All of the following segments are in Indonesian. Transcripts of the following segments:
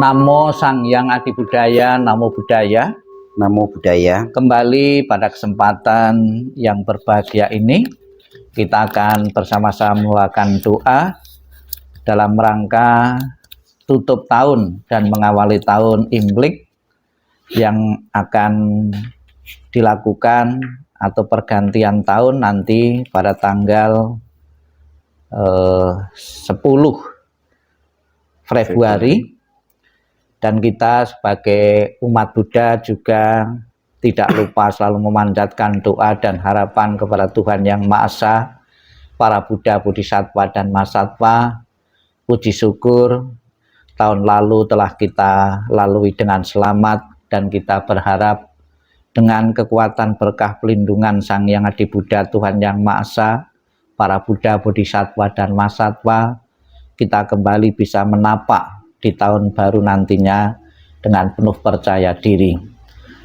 Namo Sang Hyang Adi Budaya, Namo Buddhaya. Namo Buddhaya. Kembali pada kesempatan yang berbahagia ini, kita akan bersama-sama melakukan doa dalam rangka tutup tahun dan mengawali tahun Imlek yang akan dilakukan atau pergantian tahun nanti pada tanggal 10 Februari. Dan kita sebagai umat Buddha juga tidak lupa selalu memanjatkan doa dan harapan kepada Tuhan Yang Maha Esa, para Buddha, Bodhisattva, dan Mahasatwa. Puji syukur tahun lalu telah kita lalui dengan selamat, dan kita berharap dengan kekuatan berkah pelindungan Sang Hyang Adi Buddha, Tuhan Yang Maha Esa, para Buddha, Bodhisattva, dan Mahasatwa, kita kembali bisa menapak di tahun baru nantinya dengan penuh percaya diri.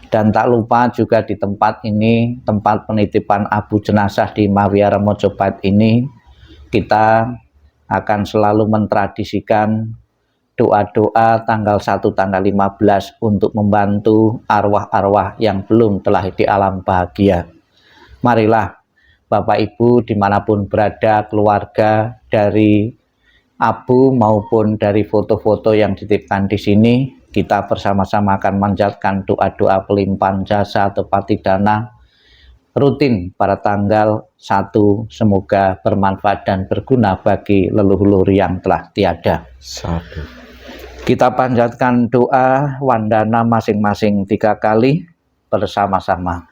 Dan tak lupa juga di tempat ini, tempat penitipan abu jenazah di Mahavihara Mojopahit ini, kita akan selalu mentradisikan doa-doa tanggal 1, tanggal 15 untuk membantu arwah-arwah yang belum telah di alam bahagia. Marilah Bapak Ibu dimanapun berada, keluarga dari abu maupun dari foto-foto yang dititipkan di sini, kita bersama-sama akan manjatkan doa-doa pelimpahan jasa atau patidana rutin pada tanggal 1, semoga bermanfaat dan berguna bagi leluhur yang telah tiada. Satu. Kita panjatkan doa wandana masing-masing 3 kali bersama-sama.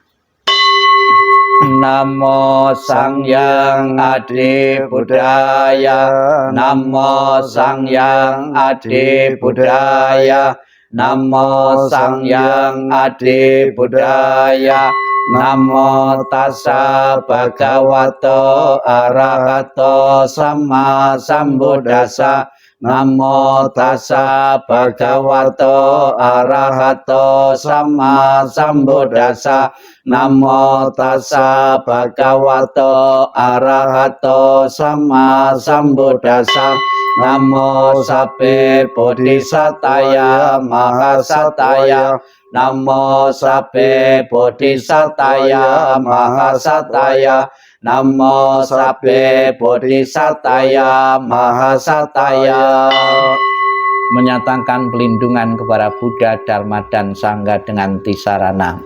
Namo Sang Hyang Adi Budaya, Namo Sang Hyang Adi Budaya, Namo Sang Hyang Adi Budaya, Namo Tassa Bhagavato Arahato Sama Sambuddhassa, Namo Tassa Bhagavato Arahato Sama Sambuddhassa, Namo Tassa Bhagavato Arahato Sama Sambuddhassa, Namo Sabbe Bodhisattaya Mahasataya, Namo Sabbe Bodhisattaya Mahasataya, Namo Sabbe Bodhisattaya Mahasataya. Menyatakan pelindungan kepada Buddha, Dharma, dan Sangha dengan tisarana.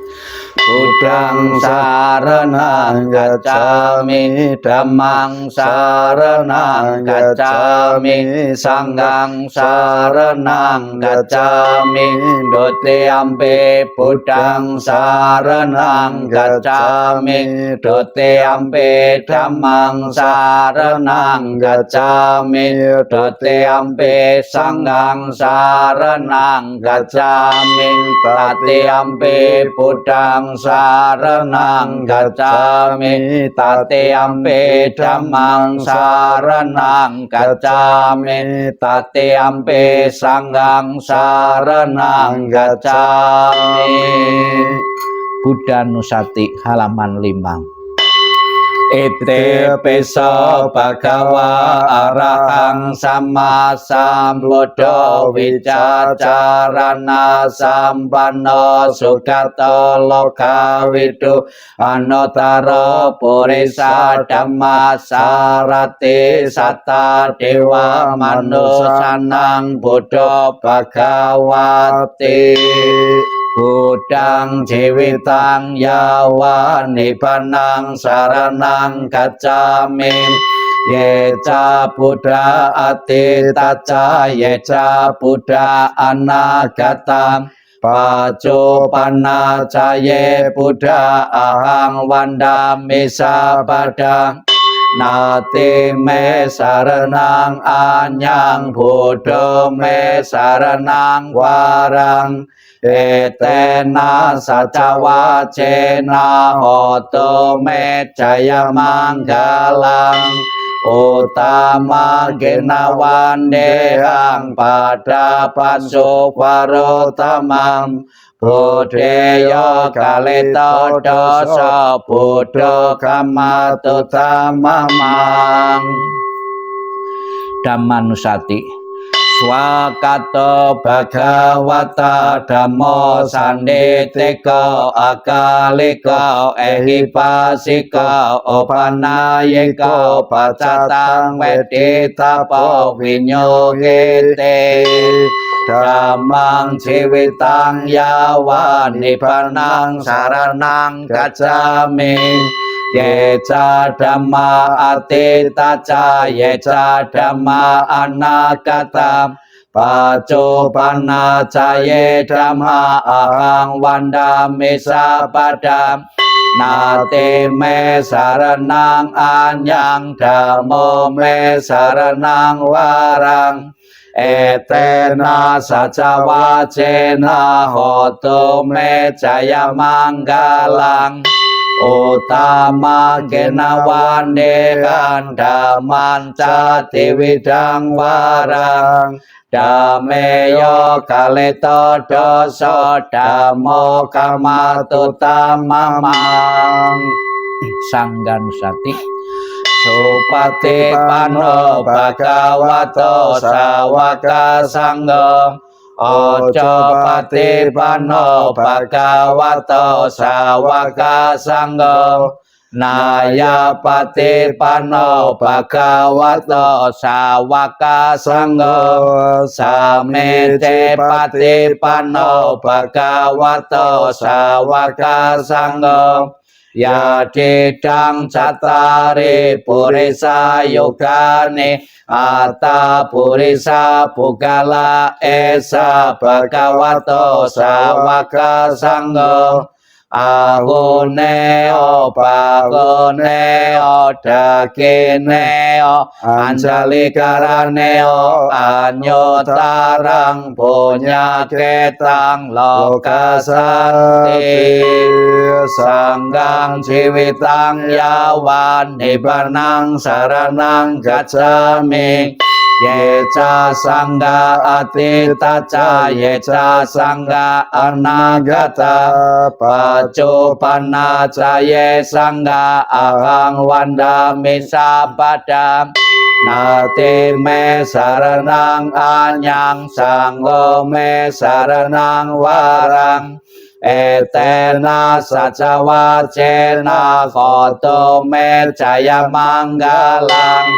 Buddhang saranang gacchami, Dhammang saranang gacchami, Sanghang saranang gacchami, Dutiyampi Buddhang saranang gacchami, Dutiyampi Dhammang saranang gacchami, Dutiyampi Sanghang saranang gacchami, Tatiyampi Buddhang saranang gacchami, Tatiyampi Dhammang saranang gacchami, Tatiyampi Sanghang saranang gacchami. Buddha Nusati halaman 5. Ite peso bhagawa arahang sama sambuddho wicacarana sampanno sugato lokawidu anotaro purisa dhamma sarati satta dewa manusanang buddho bhagawati. Buddhang jiwitang yawa nibbānang saranang gacchami, yeca Buddha atitaca yeca Buddha anagata, pacupanna caye Buddha ahang vandami sabada, nati me saranang anyang Buddha me saranang warang, etena sacawacena hoto me jaya manggalang, utama genawan dehang pada pasu parotamam, Buddhaya kalita dasa Buddha kamatu tamamang. Dhammanusati. Swakato Bhagavata Dhammo Sanditiko Akaliko Ehipasiko Opanayiko Pacatang Weditapo Vinyogete Dhammang Jiwitang Yawa Nibbānang Saranang Gacchami Yeca dhamma atitaca yeca dhamma anagata paccuppanna ca ye dhamma ahang vandami sabada nate me saranang anyang dhammo me saranang warang etena saca wacena hotu me jaya manggalang utama genawande kandaman cati widang warang dameyo kaleto doso damo kamatutamamang sanggan sati supati pano bhagavato sawaka sanggo ojo pati pano bhagavato sawaka sanggo naya pati pano bhagavato sawaka sanggo samete pati pano bhagavato sawaka sanggo ya didang catare purisa yogane ata purisa pugala esa bhagavato sawaka sanggo ahone o bagone o dakene o anjali karane o anyotarang punya ketang lokasati sanggang jiwitang yawan nibbānang saranang gacchami yeca sangga atitaca yeca sangga anagata paccuppanna ca ye sangga ahang vandami sabada nate me saranang anyang sanggo me saranang warang etena saca wacena koto me jaya manggalang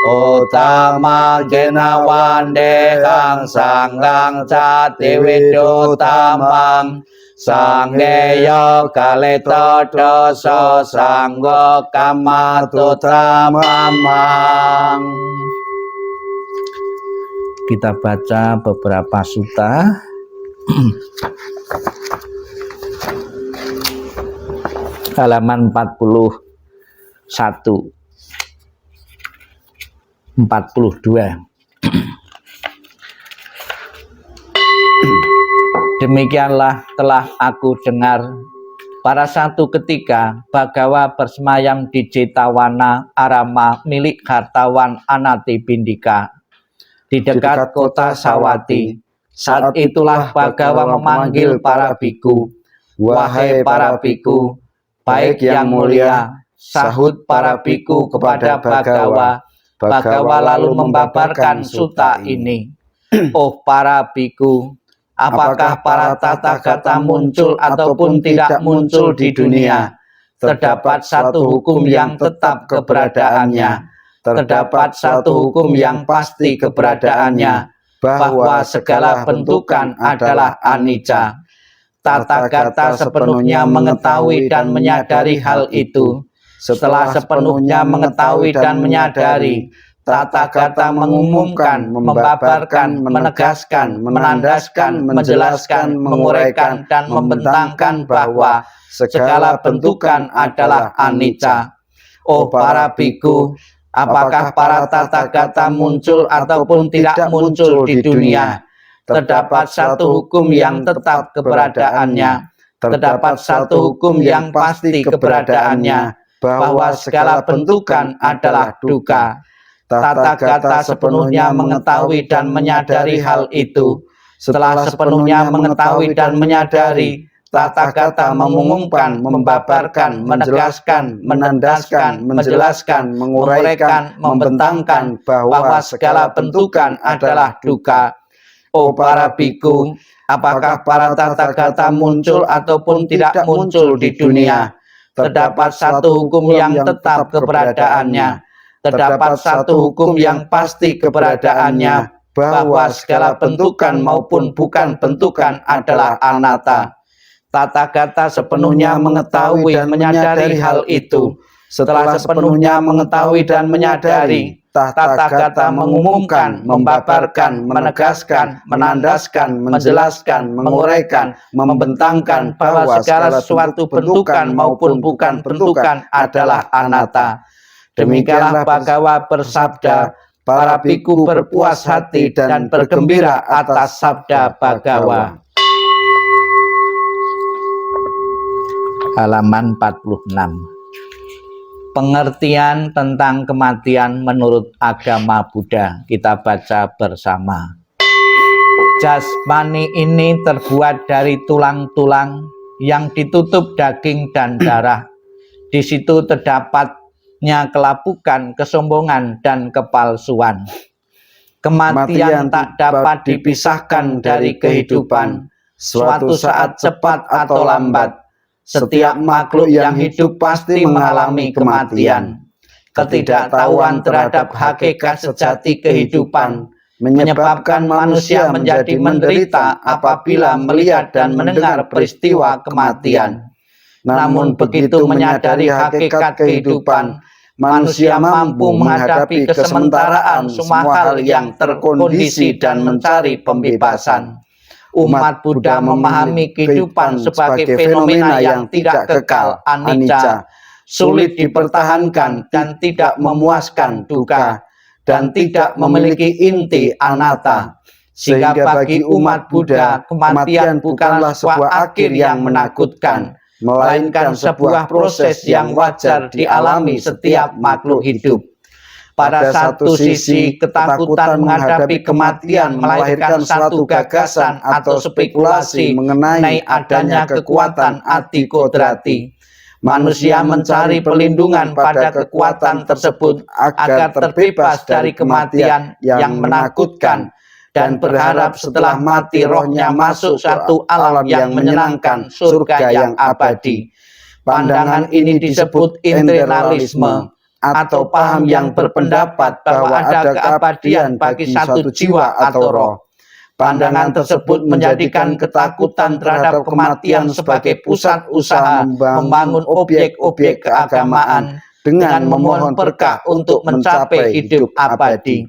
utama genawande kang sanggang cati widutamang sanggeyo kaleto doso sanggo kamatutamamang. Kita baca beberapa sutta. Halaman 41 42. Demikianlah telah aku dengar pada satu ketika Bhagawa bersemayam di Jetawana Arama milik hartawan Anati Bindika di dekat kota Sawati. Saat itulah Bhagawa memanggil para biku. Wahai para biku, baik yang mulia, sahut para biku kepada Bhagawa. Bhagawa lalu membabarkan sutta ini. Oh para biku, apakah para tathagata muncul ataupun tidak muncul di dunia? Terdapat satu hukum yang tetap keberadaannya. Terdapat satu hukum yang pasti keberadaannya, bahwa segala bentukan adalah anicca. Tathagata sepenuhnya mengetahui dan menyadari hal itu. Setelah sepenuhnya mengetahui dan menyadari, Tathagata mengumumkan, membabarkan, menegaskan, menandaskan, menjelaskan, menguraikan, dan membentangkan bahwa segala bentukan adalah anicca. Oh para biku, apakah para Tathagata muncul ataupun tidak muncul di dunia? Terdapat satu hukum yang tetap keberadaannya. Terdapat satu hukum yang pasti keberadaannya, bahwa segala bentukan adalah dukkha. Tathagata sepenuhnya mengetahui dan menyadari hal itu. Setelah sepenuhnya mengetahui dan menyadari, Tata kata mengumumkan, membabarkan, menegaskan, menandaskan, menjelaskan, menguraikan, membentangkan bahwa segala bentukan adalah duka. Oh para biku, apakah para tata kata muncul ataupun tidak muncul di dunia, terdapat satu hukum yang tetap keberadaannya, terdapat satu hukum yang pasti keberadaannya, bahwa segala bentukan maupun bukan bentukan adalah anatta. Tata kata sepenuhnya mengetahui dan menyadari hal itu. Setelah sepenuhnya mengetahui dan menyadari, tata kata mengumumkan, membabarkan, menegaskan, menandaskan, menjelaskan, menguraikan, membentangkan bahwa segala sesuatu bentukan maupun bukan bentukan adalah anatta. Demikianlah Bhagawa bersabda, para biku berpuas hati dan bergembira atas sabda Bhagawa. Halaman 46. Pengertian tentang kematian menurut agama Buddha. Kita baca bersama. Jasmani ini terbuat dari tulang-tulang yang ditutup daging dan darah. Di situ terdapatnya kelapukan, kesombongan, dan kepalsuan. Kematian tak dapat dipisahkan dari kehidupan, suatu saat cepat atau lambat. Setiap makhluk yang hidup pasti mengalami kematian. Ketidaktahuan terhadap hakikat sejati kehidupan menyebabkan manusia menjadi menderita apabila melihat dan mendengar peristiwa kematian. Namun begitu menyadari hakikat kehidupan, manusia mampu menghadapi kesementaraan semua hal yang terkondisi dan mencari pembebasan. Umat Buddha memahami kehidupan sebagai fenomena yang tidak kekal, anicca, sulit dipertahankan dan tidak memuaskan, dukkha, dan tidak memiliki inti, anatta. Sehingga bagi umat Buddha, kematian bukanlah sebuah akhir yang menakutkan, melainkan sebuah proses yang wajar dialami setiap makhluk hidup. Pada satu sisi, ketakutan menghadapi kematian melahirkan satu gagasan atau spekulasi mengenai adanya kekuatan adi kodrati. Manusia mencari perlindungan pada kekuatan tersebut agar terbebas dari kematian yang menakutkan dan berharap setelah mati rohnya masuk satu alam yang menyenangkan, surga yang abadi. Pandangan ini disebut internalisme, atau paham yang berpendapat bahwa ada keabadian bagi satu jiwa atau roh. Pandangan tersebut menjadikan ketakutan terhadap kematian sebagai pusat usaha membangun objek-objek keagamaan dengan memohon berkah untuk mencapai hidup abadi.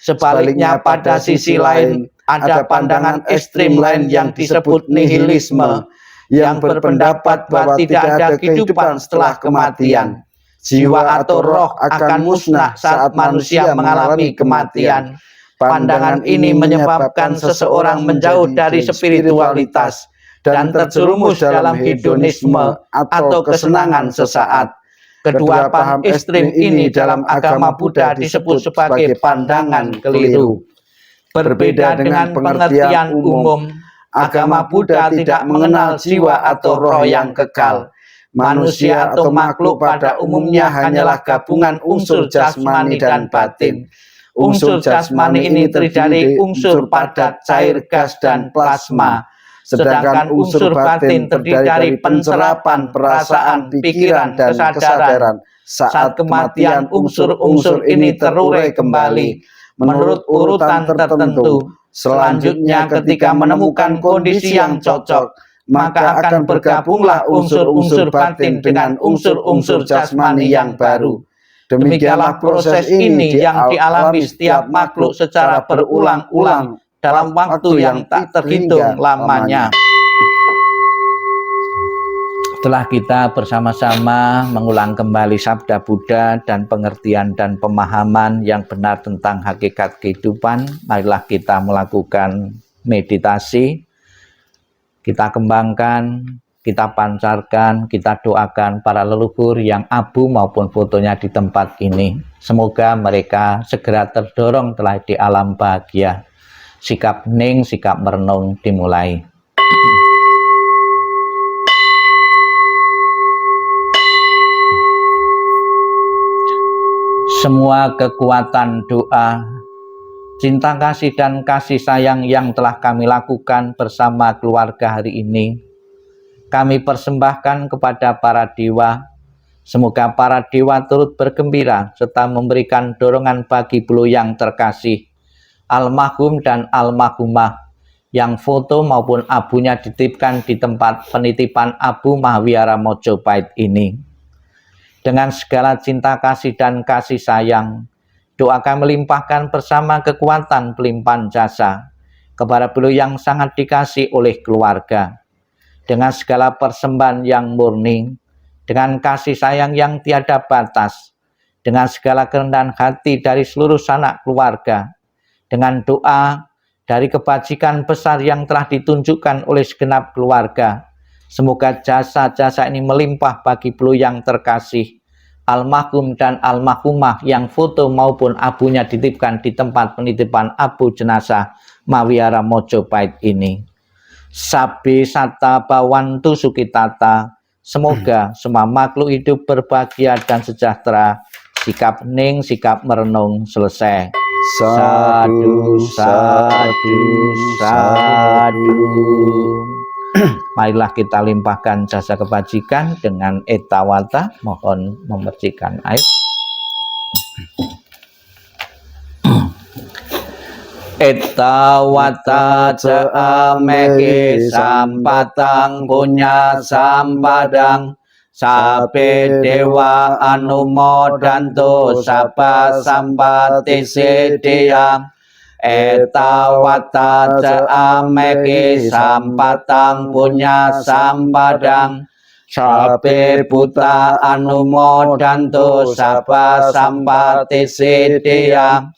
Sebaliknya pada sisi lain, ada pandangan ekstrim lain yang disebut nihilisme, yang berpendapat bahwa tidak ada kehidupan setelah kematian. Jiwa atau roh akan musnah saat manusia mengalami kematian. Pandangan ini menyebabkan seseorang menjauh dari spiritualitas dan terjerumus dalam hedonisme atau kesenangan sesaat. Kedua paham ekstrim ini dalam agama Buddha disebut sebagai pandangan keliru. Berbeda dengan pengertian umum, agama Buddha tidak mengenal jiwa atau roh yang kekal. Manusia atau makhluk pada umumnya hanyalah gabungan unsur jasmani dan batin. Unsur jasmani ini terdiri dari unsur padat, cair, gas, dan plasma. Sedangkan unsur batin terdiri dari pencerapan, perasaan, pikiran, dan kesadaran. Saat kematian, unsur-unsur ini terurai kembali menurut urutan tertentu. Selanjutnya ketika menemukan kondisi yang cocok, maka akan bergabunglah unsur-unsur batin dengan unsur-unsur jasmani yang baru. Demikianlah proses ini yang dialami setiap makhluk secara berulang-ulang dalam waktu yang tak terhitung lamanya. Setelah kita bersama-sama mengulang kembali sabda Buddha dan pengertian dan pemahaman yang benar tentang hakikat kehidupan, marilah kita melakukan meditasi. Kita kembangkan, kita pancarkan, kita doakan para leluhur yang abu maupun fotonya di tempat ini. Semoga mereka segera terdorong telah di alam bahagia. Sikap hening, sikap merenung dimulai. semua kekuatan doa, cinta kasih dan kasih sayang yang telah kami lakukan bersama keluarga hari ini, kami persembahkan kepada para dewa. Semoga para dewa turut bergembira serta memberikan dorongan bagi beliau yang terkasih, almarhum dan almarhumah, yang foto maupun abunya dititipkan di tempat penitipan Abu Mahwiara Mojopahit ini. Dengan segala cinta kasih dan kasih sayang, doa kami melimpahkan bersama kekuatan pelimpahan jasa kepada beliau yang sangat dikasih oleh keluarga. Dengan segala persembahan yang murni, dengan kasih sayang yang tiada batas, dengan segala kerendahan hati dari seluruh sanak keluarga, dengan doa dari kebajikan besar yang telah ditunjukkan oleh segenap keluarga, semoga jasa-jasa ini melimpah bagi beliau yang terkasih, almarhum dan almarhumah yang foto maupun abunya dititipkan di tempat penitipan abu jenazah Mahwiara Mojopahit ini. Sabi sata bawantu sukitata, semoga semua makhluk hidup berbahagia dan sejahtera. Sikap hening, sikap merenung, selesai. Sadu, sadu, sadu. Marilah kita limpahkan jasa kebajikan dengan etawata. Mohon memercikan air. Etawata jaameki sampatang punya sampadang, sabe dewa anumodanto sapa sampati siddhiyam. Etawata jaameki sampatang punya sampadang, sabe buta anumodanto sapa sampati siddhiyam.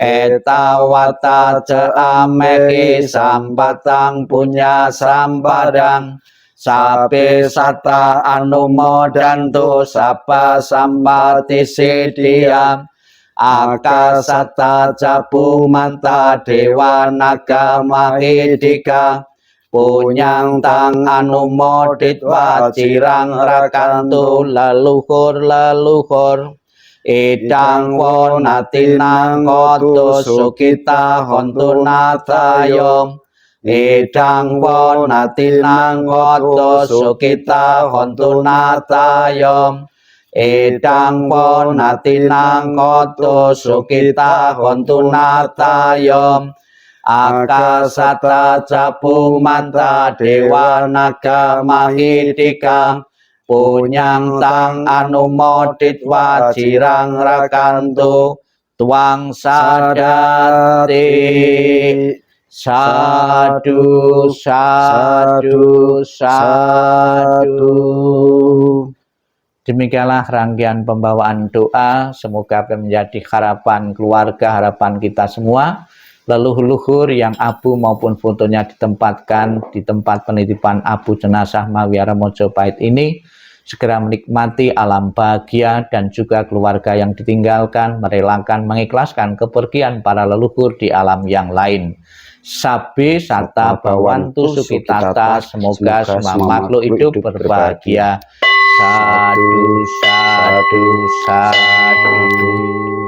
Etawata jaameki sampatang punya sampadang, sabe sata anumodanto sapa sampati siddhiyam. Akasata jabu manta dewa naga mahidika, punyang tang anumoditwa cirang rakantu leluhur. Idang wonatinang koto sukita hontu natayom. Idang wonatinang koto sukita hontu natayom. Idang wonatinang koto sukita hontu natayom. Akasata jabu manta dewa naga mahidika, punyang tang anumoditwa cirang rakantu tuang sadati. Sadu, sadu, sadu. Demikianlah rangkaian pembawaan doa, semoga menjadi harapan keluarga, harapan kita semua. Leluhur yang abu maupun fotonya ditempatkan di tempat penitipan abu jenazah Mahwiara Mojopahit ini segera menikmati alam bahagia, dan juga keluarga yang ditinggalkan merelakan mengikhlaskan kepergian para leluhur di alam yang lain. Sabi sata bawantu sukitata, semoga semua makhluk hidup berbahagia. Sadu, sadu, sadu.